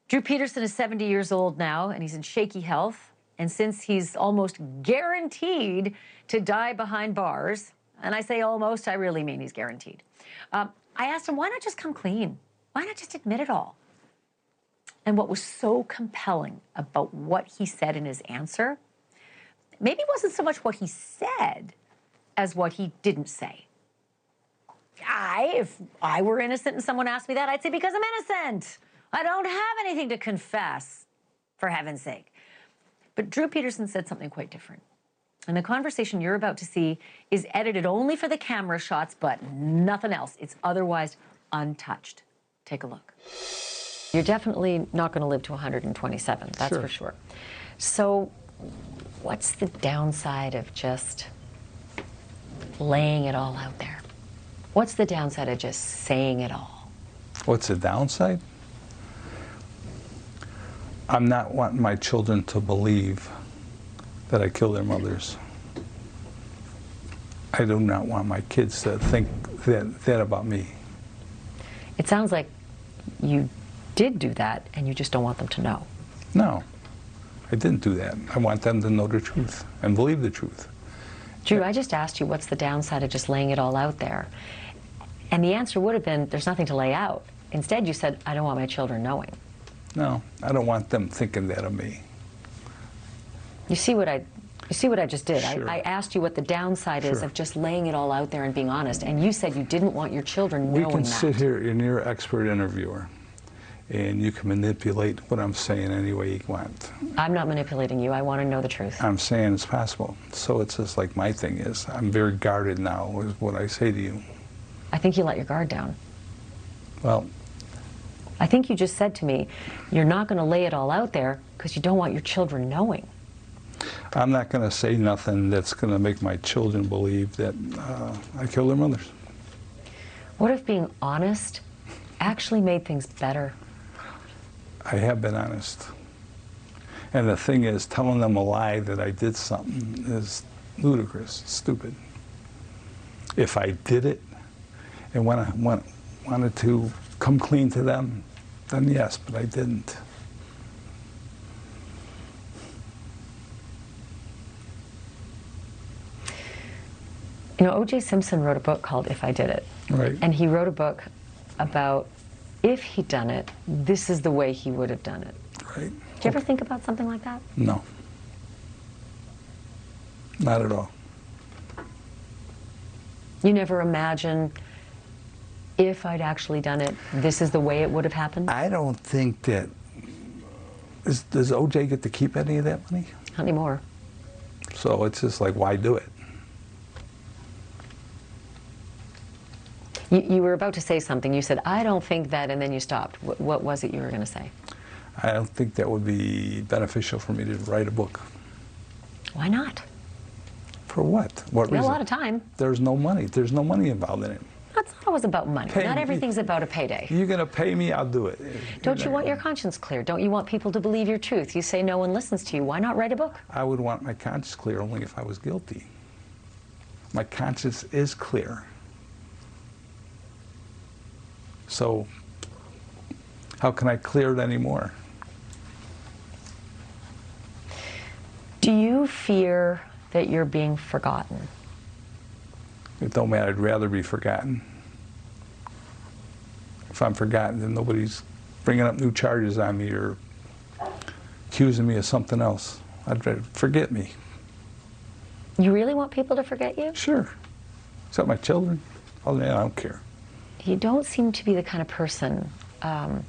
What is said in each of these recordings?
Drew Peterson is 70 years old now, and he's in shaky health. And since he's almost guaranteed to die behind bars, and I say almost, I really mean he's guaranteed, I asked him, why not just come clean? Why not just admit it all? And what was so compelling about what he said in his answer, maybe it wasn't so much what he said as what he didn't say. If I were innocent and someone asked me that, I'd say, because I'm innocent. I don't have anything to confess, for heaven's sake. But Drew Peterson said something quite different. And the conversation you're about to see is edited only for the camera shots, but nothing else. It's otherwise untouched. Take a look. You're definitely not going to live to 127, that's for sure. So what's the downside of just laying it all out there? What's the downside of just saying it all? What's the downside? I'm not wanting my children to believe that I killed their mothers. I do not want my kids to think that about me. It sounds like you did do that and you just don't want them to know. No, I didn't do that. I want them to know the truth and believe the truth. Drew, I just asked you what's the downside of just laying it all out there. And the answer would have been, there's nothing to lay out. Instead, you said, I don't want my children knowing. No, I don't want them thinking that of me. You see what I just did? Sure. I asked you what the downside is of just laying it all out there and being honest, and you said you didn't want your children knowing that. We can sit here, and you're an expert interviewer, and you can manipulate what I'm saying any way you want. I'm not manipulating you. I want to know the truth. I'm saying it's possible. So it's just like my thing is, I'm very guarded now is what I say to you. I think you let your guard down. Well, I think you just said to me, you're not going to lay it all out there because you don't want your children knowing. I'm not going to say nothing that's going to make my children believe that I killed their mothers. What if being honest actually made things better? I have been honest. And the thing is, telling them a lie that I did something is ludicrous, stupid. If I did it and wanted to come clean to them, then yes, but I didn't. You know, O.J. Simpson wrote a book called If I Did It. Right. And he wrote a book about if he'd done it, this is the way he would have done it. Right. Did you ever think about something like that? No. Not at all. You never imagined, if I'd actually done it, this is the way it would have happened? I don't think that... Does O.J. get to keep any of that money? Not anymore. So it's just like, why do it? You were about to say something. You said, I don't think that, and then you stopped. What was it you were going to say? I don't think that would be beneficial for me to write a book. Why not? For what? What reason? A lot of time. There's no money. There's no money involved in it. It's not always about money. Not everything's about a payday. You're going to pay me, I'll do it. Don't you want your conscience clear? Don't you want people to believe your truth? You say no one listens to you. Why not write a book? I would want my conscience clear only if I was guilty. My conscience is clear. So how can I clear it anymore? Do you fear that you're being forgotten? It don't matter. I'd rather be forgotten. If I'm forgotten, then nobody's bringing up new charges on me or accusing me of something else. I'd rather forget me. You really want people to forget you? Sure. Except my children. Other than that, I don't care. You don't seem to be the kind of person, from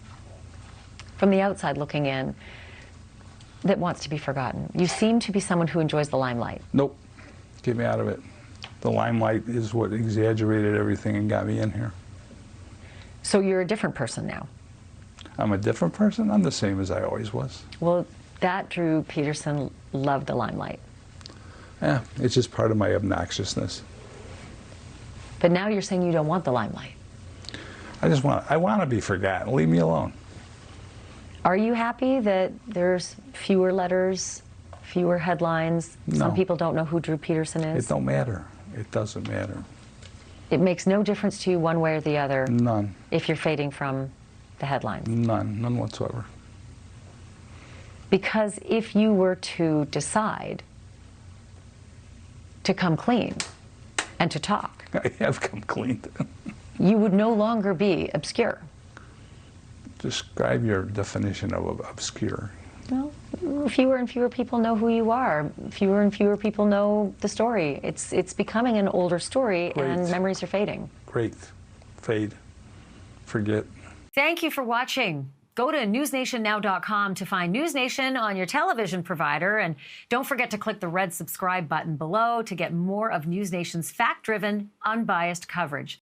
the outside looking in, that wants to be forgotten. You seem to be someone who enjoys the limelight. Nope. Get me out of it. The limelight is what exaggerated everything and got me in here. So you're a different person now? I'm a different person? I'm the same as I always was. Well, that Drew Peterson loved the limelight. Yeah, it's just part of my obnoxiousness. But now you're saying you don't want the limelight. I want to be forgotten. Leave me alone. Are you happy that there's fewer letters, fewer headlines? No. Some people don't know who Drew Peterson is? It don't matter. It doesn't matter. It makes no difference to you one way or the other? None. If you're fading from the headlines? None. None whatsoever. Because if you were to decide to come clean and to talk, I have come clean. you would no longer be obscure. Describe your definition of obscure. Well, fewer and fewer people know who you are. Fewer and fewer people know the story. It's becoming an older story, Great. and memories are fading. Great. Fade. Forget. Thank you for watching. Go to newsnationnow.com to find NewsNation on your television provider, and don't forget to click the red subscribe button below to get more of NewsNation's fact-driven, unbiased coverage.